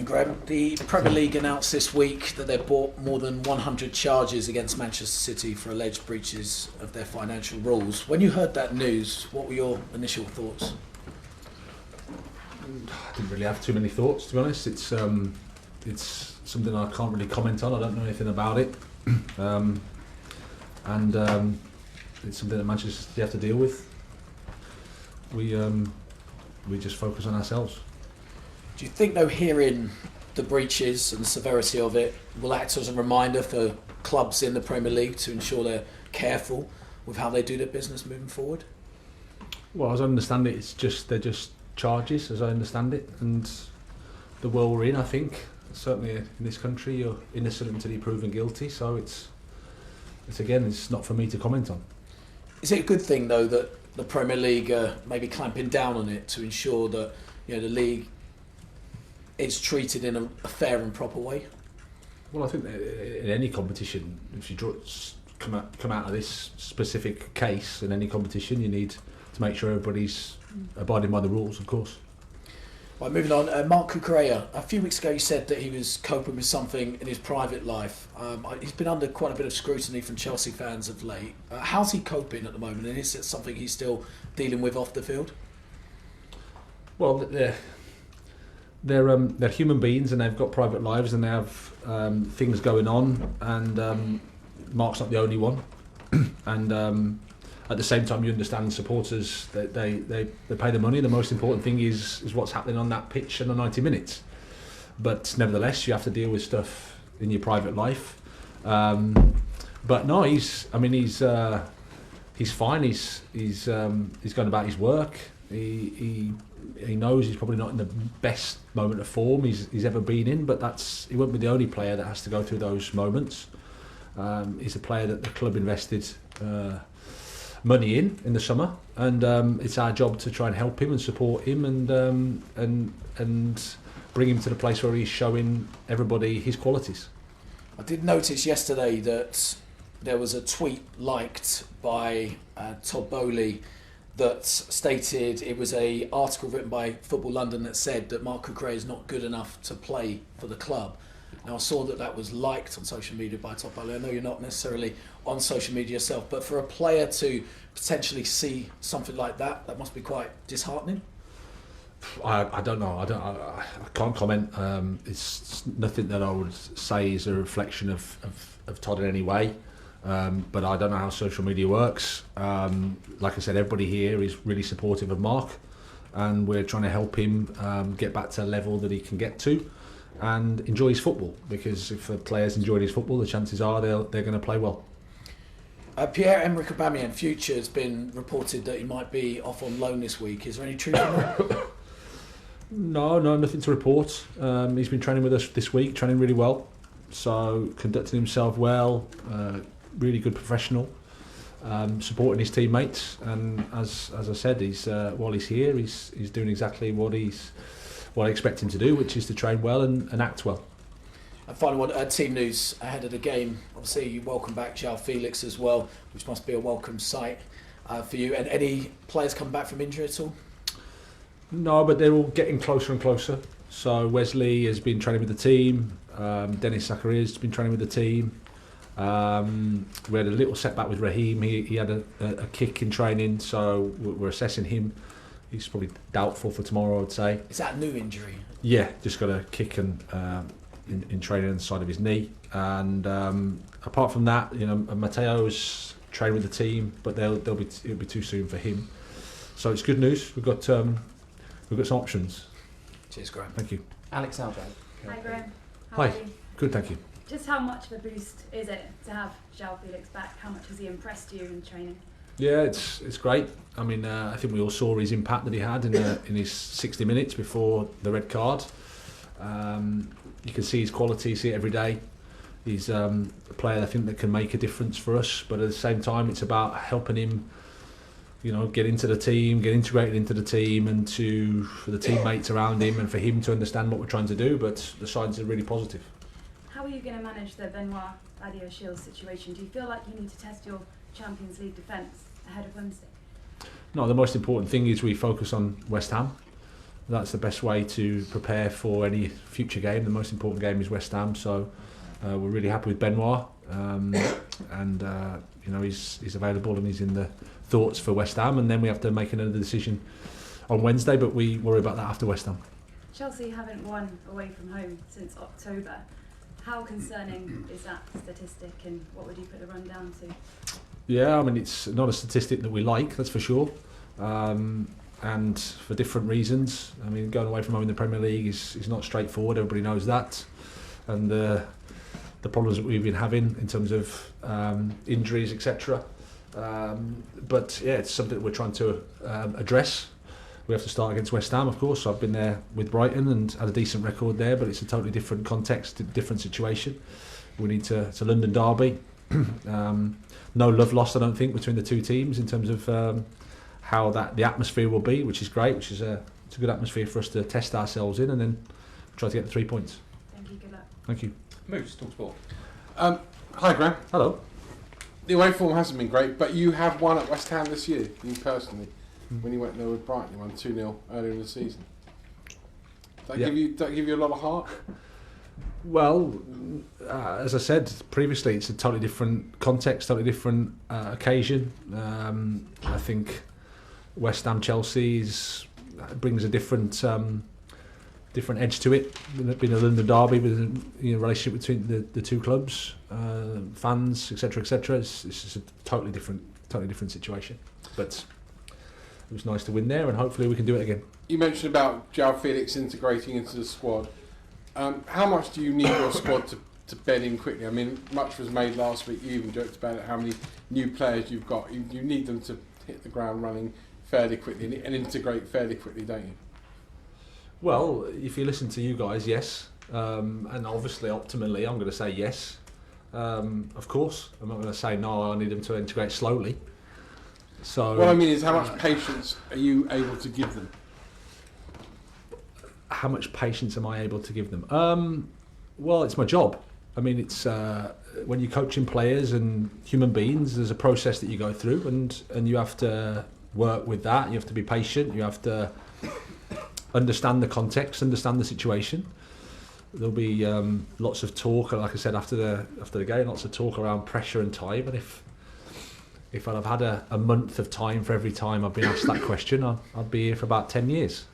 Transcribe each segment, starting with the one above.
Graham. The Premier League announced this week that they've brought more than 100 charges against Manchester City for alleged breaches of their financial rules. When you heard that news, what were your initial thoughts? I didn't really have too many thoughts, to be honest. It's something I can't really comment on. I don't know anything about it, and it's something that Manchester City have to deal with. We just focus on ourselves. Do you think, though, hearing the breaches and the severity of it will act as a reminder for clubs in the Premier League to ensure they're careful with how they do their business moving forward? Well, as I understand it, they're just charges, as I understand it, and the world we're in, I think, certainly in this country, you're innocent until you're proven guilty. So it's not for me to comment on. Is it a good thing, though, that the Premier League are maybe clamping down on it to ensure that the league is treated in a fair and proper way? Well, I think that in any competition, if you come out of this specific case in any competition, you need to make sure everybody's abiding by the rules, of course. Right, moving on, Marc Cucurella. A few weeks ago you said that he was coping with something in his private life. He's been under quite a bit of scrutiny from Chelsea fans of late. How's he coping at the moment, and is it something he's still dealing with off the field? Well, they're human beings and they've got private lives and they have things going on, and Mark's not the only one. And at the same time, you understand supporters, they pay the money. The most important thing is what's happening on that pitch in the 90 minutes. But nevertheless, you have to deal with stuff in your private life. But no, he's fine. He's going about his work. He knows he's probably not in the best moment of form he's ever been in, but he won't be the only player that has to go through those moments. He's a player that the club invested money in the summer, and it's our job to try and help him and support him and bring him to the place where he's showing everybody his qualities. I did notice yesterday that there was a tweet liked by Todd Bowley that stated it was an article written by Football London that said that Marc Cucurella is not good enough to play for the club. Now, I saw that was liked on social media by Todd Bowley. I know you're not necessarily on social media yourself, but for a player to potentially see something like that must be quite disheartening. I don't know. I can't comment. It's nothing that I would say is a reflection of Todd in any way. But I don't know how social media works. Like I said, everybody here is really supportive of Marc, and we're trying to help him get back to a level that he can get to and enjoy his football, because if the players enjoy his football, the chances are they're going to play well. Pierre-Emerick Aubameyang, future, has been reported that he might be off on loan this week. Is there any truth in that? No, nothing to report. He's been training with us this week, training really well, so conducting himself well, really good professional, supporting his teammates, and as I said, while he's here, he's doing exactly what I expect him to do, which is to train well and act well. And final one, team news ahead of the game. Obviously, you welcome back João Felix as well, which must be a welcome sight for you. And any players come back from injury at all? No, but they're all getting closer and closer. So Wesley has been training with the team. Denis Zacharias has been training with the team. We had a little setback with Raheem. He had a kick in training, so we're assessing him. He's probably doubtful for tomorrow, I'd say. Is that a new injury? Yeah, just got a kick in training on the side of his knee. And apart from that, Mateo's training with the team, but it'll be too soon for him. So it's good news. We've got some options. Cheers, Graham. Thank you. Alex Albright. Hi, Graham. Hi. Good, thank you. Just how much of a boost is it to have João Felix back? How much has he impressed you in training? Yeah, it's great. I mean, I think we all saw his impact that he had in his 60 minutes before the red card. You can see his quality, see it every day. He's a player I think that can make a difference for us, but at the same time, it's about helping him, get into the team, get integrated into the team, and for the teammates around him, and for him to understand what we're trying to do. But the signs are really positive. How are you going to manage the Benoit Adebayor Shields situation? Do you feel like you need to test your Champions League defence ahead of Wednesday? No, the most important thing is we focus on West Ham. that's the best way to prepare for any future game. The most important game is West Ham, so we're really happy with Benoit, and he's available and he's in the thoughts for West Ham, and then we have to make another decision on Wednesday, but we worry about that after West Ham. Chelsea haven't won away from home since October. How concerning is that statistic, and what would you put the run down to? Yeah, I mean, it's not a statistic that we like, that's for sure. And for different reasons. I mean, going away from home in the Premier League is not straightforward, everybody knows that. And the problems that we've been having in terms of injuries, etc. But yeah, it's something that we're trying to address. We have to start against West Ham, of course. I've been there with Brighton and had a decent record there, but it's a totally different context, different situation. We need to. It's a London derby. No love lost, I don't think, between the two teams in terms of how the atmosphere will be, which is great. It's a good atmosphere for us to test ourselves in, and then try to get the 3 points. Thank you. Good luck. Thank you. Moose, talk sport. Hi, Graham. Hello. The away form hasn't been great, but you have won at West Ham this year, you personally. When you went there with Brighton, you won 2-0 earlier in the season. Does that give you a lot of heart? Well, as I said previously, it's a totally different context, totally different occasion. I think West Ham Chelsea brings a different edge to it. Being a London derby with a relationship between the two clubs, fans, etc., etc. It's just a totally different situation. But it was nice to win there, and hopefully we can do it again. You mentioned about João Felix integrating into the squad. How much do you need your squad to bed in quickly? I mean, much was made last week. You even joked about it, how many new players you've got. You need them to hit the ground running fairly quickly and integrate fairly quickly, don't you? Well, if you listen to you guys, yes. And obviously, optimally, I'm going to say yes. Of course. I'm not going to say no, I need them to integrate slowly. So what I mean is, how much patience are you able to give them? How much patience am I able to give them? Well, it's my job. I mean, it's when you're coaching players and human beings, there's a process that you go through, and you have to work with that. You have to be patient. You have to understand the context, understand the situation. There'll be lots of talk, like I said, after the game, lots of talk around pressure and time. And if I'd have had a month of time for every time I've been asked that question, I'd be here for about 10 years.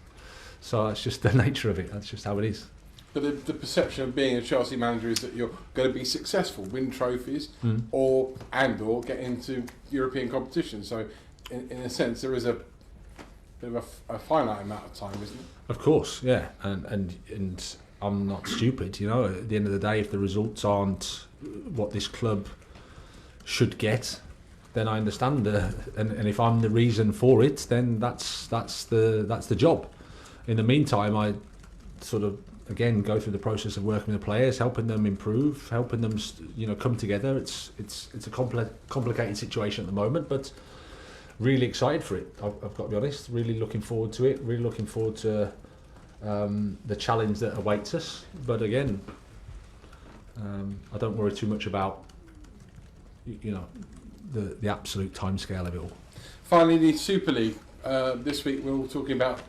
So that's just the nature of it. That's just how it is. But the perception of being a Chelsea manager is that you're going to be successful, win trophies, or get into European competition. So, in a sense, there is a bit of a finite amount of time, isn't it? Of course, yeah. And I'm not stupid, At the end of the day, if the results aren't what this club should get, then I understand. And if I'm the reason for it, then that's the job. In the meantime, I sort of again go through the process of working with the players, helping them improve, helping them come together. It's a complicated situation at the moment, but really excited for it. I've got to be honest. Really looking forward to it. Really looking forward to the challenge that awaits us. But again, I don't worry too much about the absolute timescale of it all. Finally, the Super League. This week we're all talking about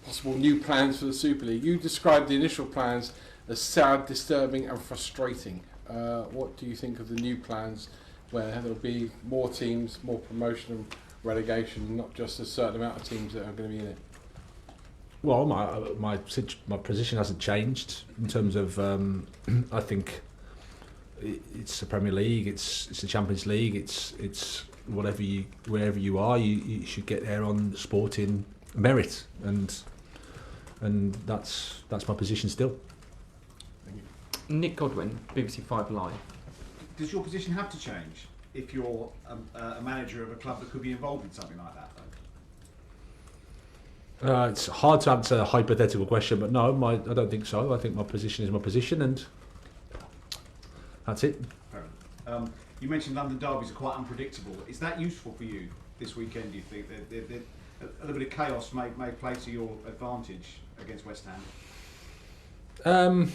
possible new plans for the Super League. You described the initial plans as sad, disturbing and frustrating. What do you think of the new plans where there'll be more teams, more promotion and relegation, not just a certain amount of teams that are going to be in it? Well, my position hasn't changed in terms of I think it's the Premier League, it's the Champions League, it's wherever you are, you should get there on sporting merit, and that's my position still. Nick Godwin, BBC 5 Live. Does your position have to change if you're a manager of a club that could be involved in something like that, though? It's hard to answer a hypothetical question, but no, I don't think so. I think my position is my position, and that's it. Fair enough. You mentioned London derbies are quite unpredictable. Is that useful for you this weekend, do you think? A little bit of chaos may play to your advantage against West Ham?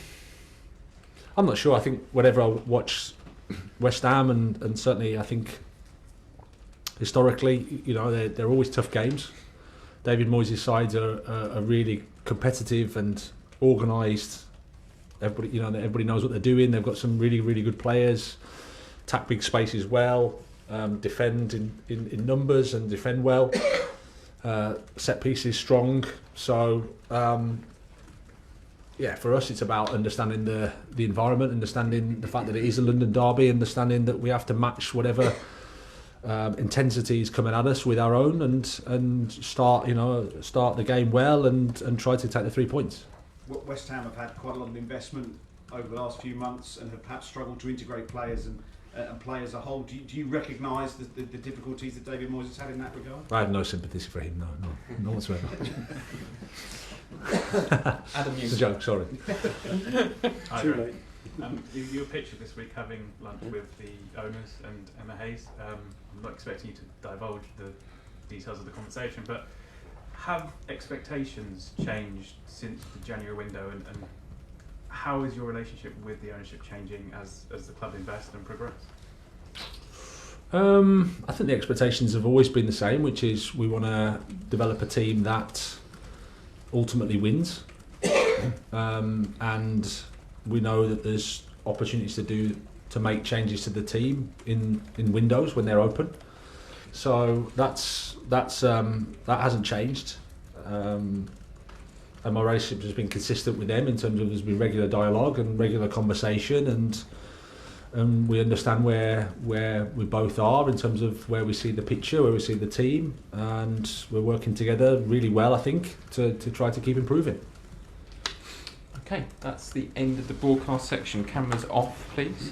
I'm not sure. I think whenever I watch West Ham, and certainly I think historically, they're always tough games. David Moyes' sides are really competitive and organised. Everybody knows what they're doing. They've got some really, really good players. Attack big spaces well. Defend in numbers and defend well. Set pieces strong. So for us it's about understanding the environment, understanding the fact that it is a London derby, understanding that we have to match whatever intensity is coming at us with our own, and start the game well and try to take the 3 points. West Ham have had quite a lot of investment over the last few months and have perhaps struggled to integrate players and play as a whole. Do you recognise the difficulties that David Moyes has had in that regard? I have no sympathy for him, no whatsoever. Adam, It's a joke, sorry. Too late. You were pictured this week having lunch with the owners and Emma Hayes. I'm not expecting you to divulge the details of the conversation, but have expectations changed since the January window, and how is your relationship with the ownership changing as the club invests and progress? I think the expectations have always been the same, which is we want to develop a team that ultimately wins, and we know that there's opportunities to make changes to the team in windows when they're open. So that hasn't changed, and my relationship has been consistent with them in terms of there's been regular dialogue and regular conversation, and we understand where we both are in terms of where we see the picture, where we see the team, and we're working together really well, I think, to try to keep improving. Okay, that's the end of the broadcast section. Cameras off, please.